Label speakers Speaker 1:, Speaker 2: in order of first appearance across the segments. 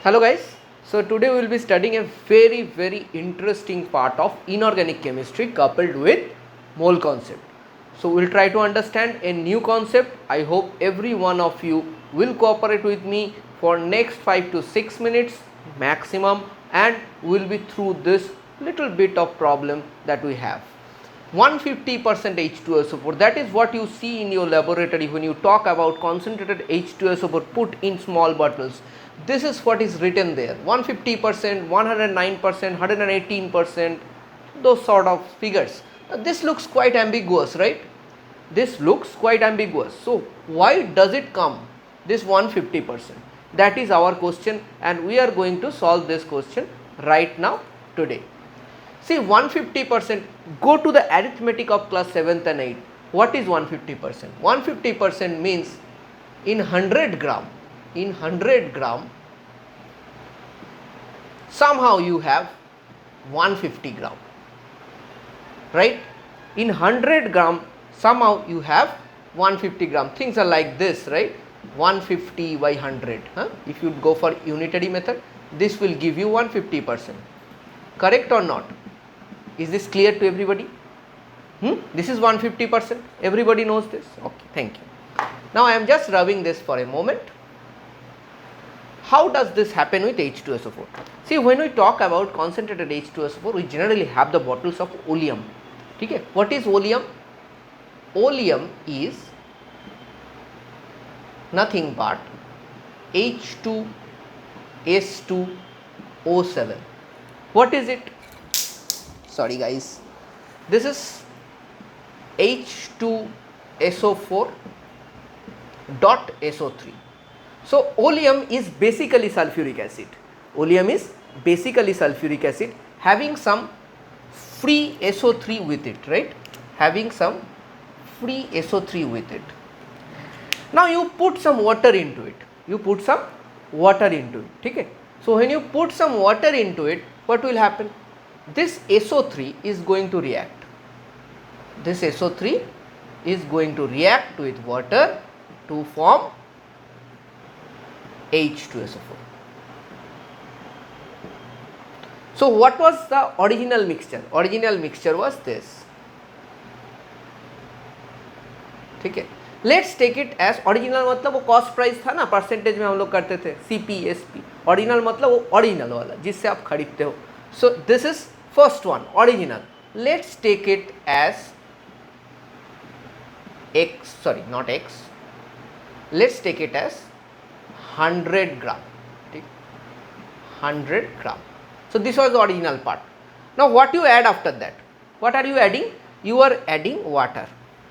Speaker 1: Hello guys, so today we will be studying a very interesting part of inorganic chemistry coupled with mole concept. So we will try to understand a new concept. I hope every one of you will cooperate with me for next 5 to 6 minutes maximum, and we will be through this little bit of problem that we have. 150% H2SO4, that is what you see in your laboratory when you talk about concentrated H2SO4 put in small bottles. This is what is written there: 150%, 109%, 118%, those sort of figures. This looks quite ambiguous, right? This looks quite ambiguous. So why does it come this 150%? That is our question, and we are going to solve this question right now today. See, 150%, go to the arithmetic of class 7th and 8th. What is 150%? 150% means in 100 gram, somehow you have 150 gram, right? In 100 gram, somehow you have 150 gram. Things are like this, right? 150 by 100. If you go for unitary method, this will give you 150%. Correct or not? Is this clear to everybody? This is 150%. Everybody knows this? Okay, thank you. Now I am just rubbing this for a moment. How does this happen with H2SO4? See, when we talk about concentrated H2SO4, we generally have the bottles of oleum. Okay? What is oleum? Oleum is nothing but H2S2O7. What is it? Sorry guys, this is H2SO4 dot SO3. So oleum is basically sulfuric acid. Oleum is basically sulfuric acid having some free SO3 with it, right? Having some free SO3 with it. Now you put some water into it. Okay? So when you put some water into it, what will happen? This SO3 is going to react. This SO3 is going to react with water to form H2SO4. So what was the original mixture? Original mixture was this. Okay. Let's take it as original, मतलब वो cost price था ना, percentage में हम लोग करते थे CPSP. Original मतलब वो ओरिजिनल वाला जिससे आप खरीदते हो. So this is first one, original. Let's take it as X, sorry, not X. Let's take it as 100 gram. 100 gram. So this was the original part. Now what you add after that? What are you adding? You are adding water.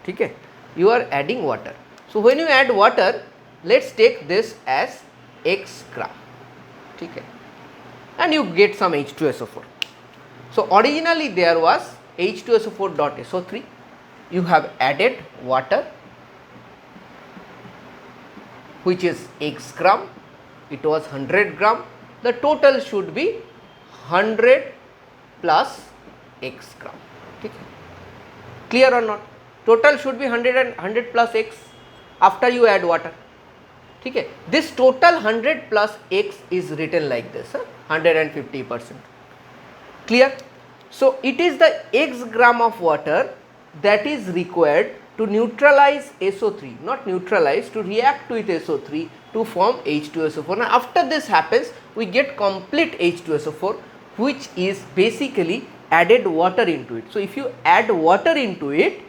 Speaker 1: Okay? You are adding water. So when you add water, let's take this as X gram. Okay? And you get some H2SO4. So originally there was H2SO4.SO3. You have added water, which is X gram. It was 100 gram. The total should be 100 plus X gram. Okay. Clear or not? Total should be 100 and 100 plus X after you add water. Okay. This total 100 plus X is written like this, 150%. Clear? So it is the X gram of water that is required to neutralize SO3, not neutralize, to react with SO3 to form H2SO4. Now after this happens, we get complete H2SO4, which is basically added water into it. So if you add water into it,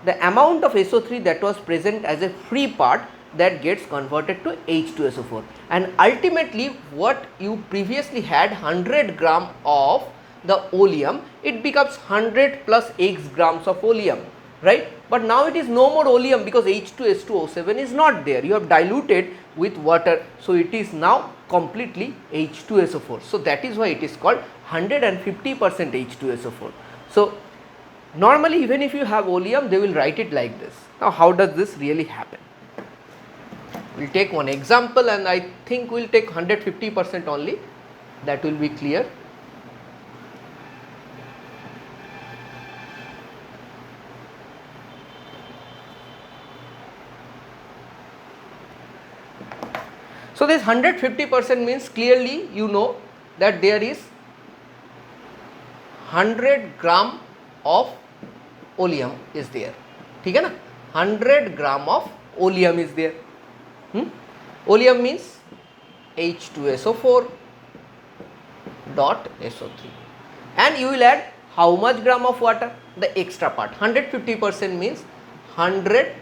Speaker 1: the amount of SO3 that was present as a free part, that gets converted to H2SO4, and ultimately what you previously had 100 gram of the oleum, it becomes 100 plus X grams of oleum, right? But now it is no more oleum because H2S2O7 is not there. You have diluted with water, so it is now completely H2SO4. So that is why it is called 150% H2SO4. So normally even if you have oleum, they will write it like this. Now how does this really happen? We will take one example, and I think we will take 150% only, that will be clear. So this 150% means clearly you know that there is 100 gram of oleum is there. ठीक है ना, 100 gram of oleum is there. Oleum means H2SO4 dot SO3, and you will add how much gram of water? The extra part. 150% means 100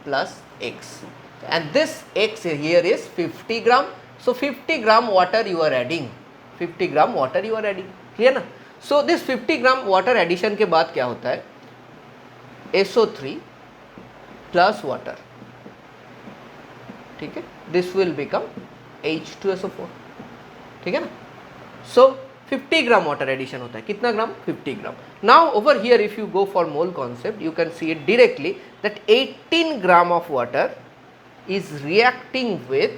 Speaker 1: plus X, and this X here is 50 gram. So 50 gram water you are adding. 50 gram water you are adding. Clear ना? So this 50 gram water addition के बाद क्या होता है? SO3 plus water. ठीक है? This will become H2SO4. ठीक है ना? So 50 gram water addition होता है. कितना ग्राम? 50 gram. Now over here if you go for mole concept, you can see it directly that 18 gram of water is reacting with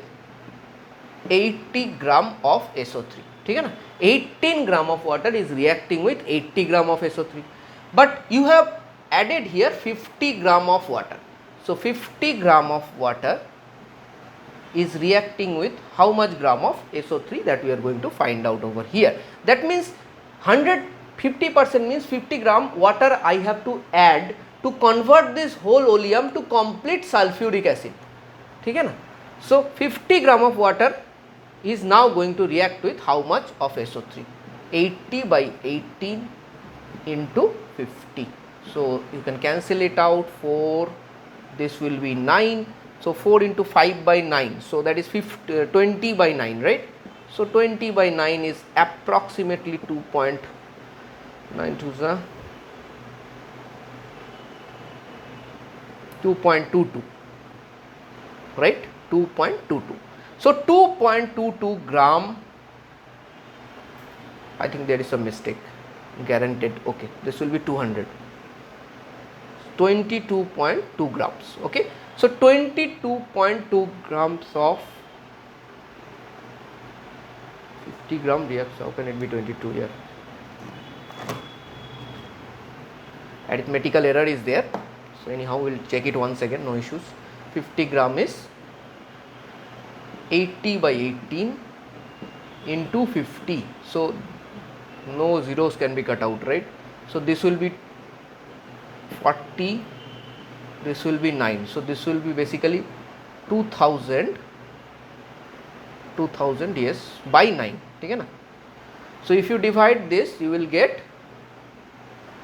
Speaker 1: 80 gram of SO3. ठीक है ना, 18 gram of water is reacting with 80 gram of SO3, but you have added here 50 gram of water. So 50 gram of water is reacting with how much gram of SO3, that we are going to find out over here. That means 150% means 50 gram water I have to add to convert this whole oleum to complete sulfuric acid. ठीक है ना. So 50 gram of water is now going to react with how much of SO3? 80 by 18 into 50. So you can cancel it out. 4, this will be 9. So 4 into 5 by 9. So that is 20 by 9, right? So 20 by 9 is approximately 2.92, right? 2.22. So 2.22 gram, I think there is a mistake, guaranteed. Okay, this will be 200. 22.2 grams. Okay, so 22.2 grams of 50 gram reacts. How can it be 22 here? Arithmetical error is there. So anyhow, we'll check it once again. No issues. 50 gram is 80 by 18 into 50. So no zeros can be cut out, right? So this will be 40, this will be 9. So this will be basically 2000 yes by 9. ठीक है ना. So if you divide this, you will get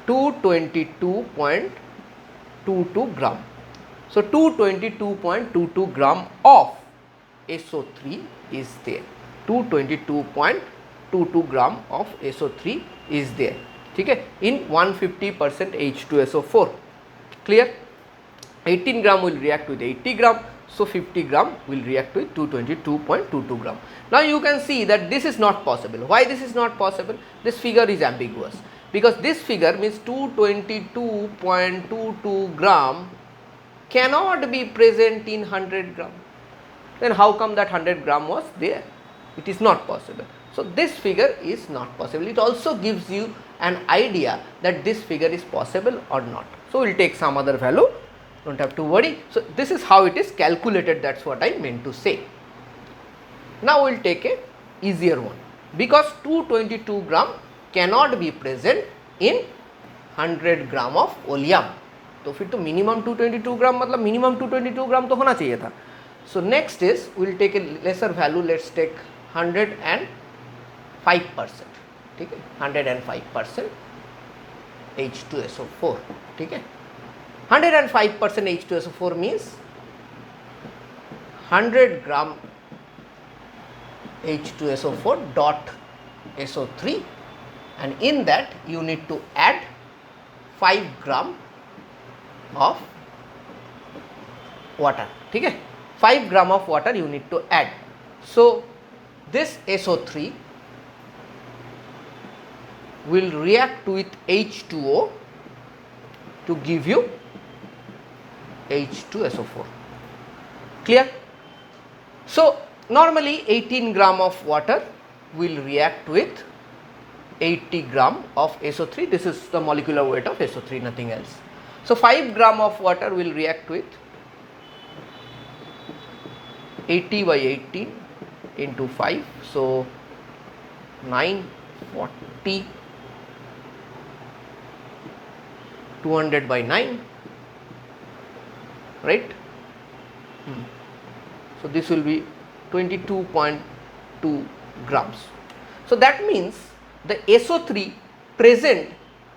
Speaker 1: 222.22 gram. So 222.22 gram of SO3 is there. 222.22 gram of SO3 is there. ठीक है, in 150% H2SO4. Clear? 18 gram will react with 80 gram. So 50 gram will react with 222.22 gram. Now you can see that this is not possible. Why this is not possible? This figure is ambiguous, because this figure means 222.22 gram cannot be present in 100 gram. Then how come that 100 gram was there? It is not possible. So this figure is not possible. It also gives you an idea that this figure is possible or not. So we will take some other value, don't have to worry. So this is how it is calculated, that is what I meant to say. Now we will take a easier one, because 222 gram cannot be present in 100 gram of oleum. तो फिर तो minimum 222 gram मतलब minimum 222 gram तो होना चाहिए था. So next is we will take a lesser value. Let's take 105%. ठीक है, 105% H2SO4. ठीक है, 105% H2SO4 means 100 gram H2SO4 dot SO3, and in that you need to add 5 gram of water. ठीक है, 5 gram of water you need to add. So this SO3 will react with H2O to give you H2SO4. Clear? So normally 18 gram of water will react with 80 gram of SO3. This is the molecular weight of SO3, nothing else. So 5 gram of water will react with 80 by 18 into 5, so 940, 200 by 9, right? So this will be 22.2 grams. So that means the SO3 present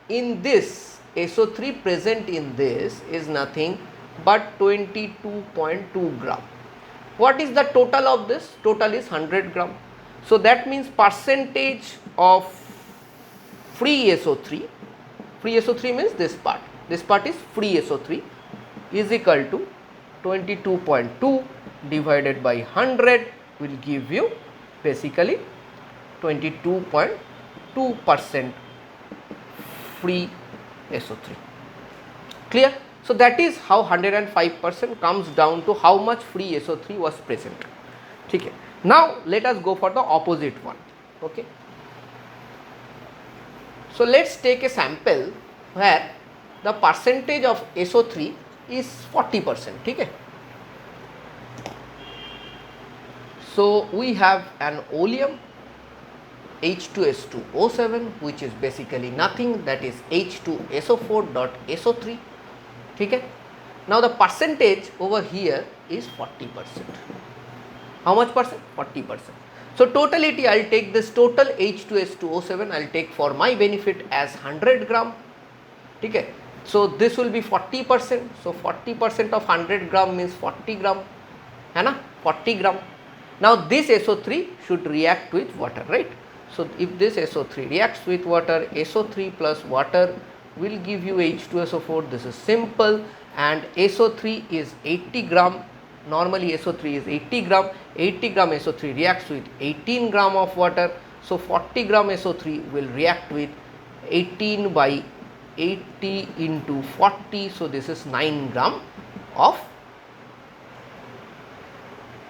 Speaker 1: in this, SO3 present in this is nothing but 22.2 gram. What is the total of this? Total is 100 gram. So that means percentage of free SO3, free SO3 means this part is free SO3, is equal to 22.2 divided by 100 will give you basically 22.2% free SO3. Clear? So that is how 105% comes down to how much free SO3 was present. Okay. Now let us go for the opposite one. Okay. So let's take a sample where the percentage of SO3 is 40%. Okay. So we have an oleum H2S2O7, which is basically nothing, that is H2SO4.SO3. Okay. Now the percentage over here is 40%. How much percent? 40%. So totality, I will take this total H2S2O7, I will take for my benefit as 100 gram. Okay. So this will be 40%. So 40% of 100 gram means 40 gram. है ना? 40 gram. Now this SO3 should react with water, right? So if this SO3 reacts with water, SO3 plus water will give you H2SO4. This is simple, and SO3 is 80 gram. Normally SO3 is 80 gram. 80 gram SO3 reacts with 18 gram of water. So 40 gram SO3 will react with 18 by 80 into 40. So this is 9 gram of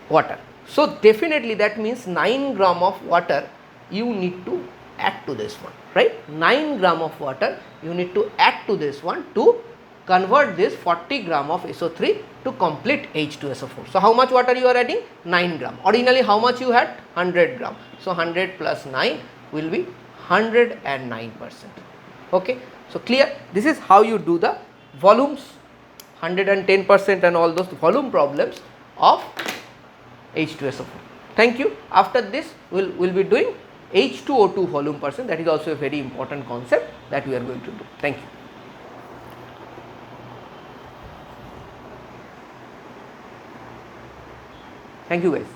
Speaker 1: water. So definitely that means 9 gram of water you need to add to this one, right? 9 gram of water you need to add to this one to convert this 40 gram of SO3 to complete H2SO4. So how much water you are adding? 9 gram. Originally how much you had? 100 gram. So 100 plus 9 will be 109%. Okay. So clear? This is how you do the volumes, 110% and all those volume problems of H2SO4. Thank you. After this we'll be doing H2O2 volume percent. That is also a very important concept that we are going to do. Thank you. Thank you guys.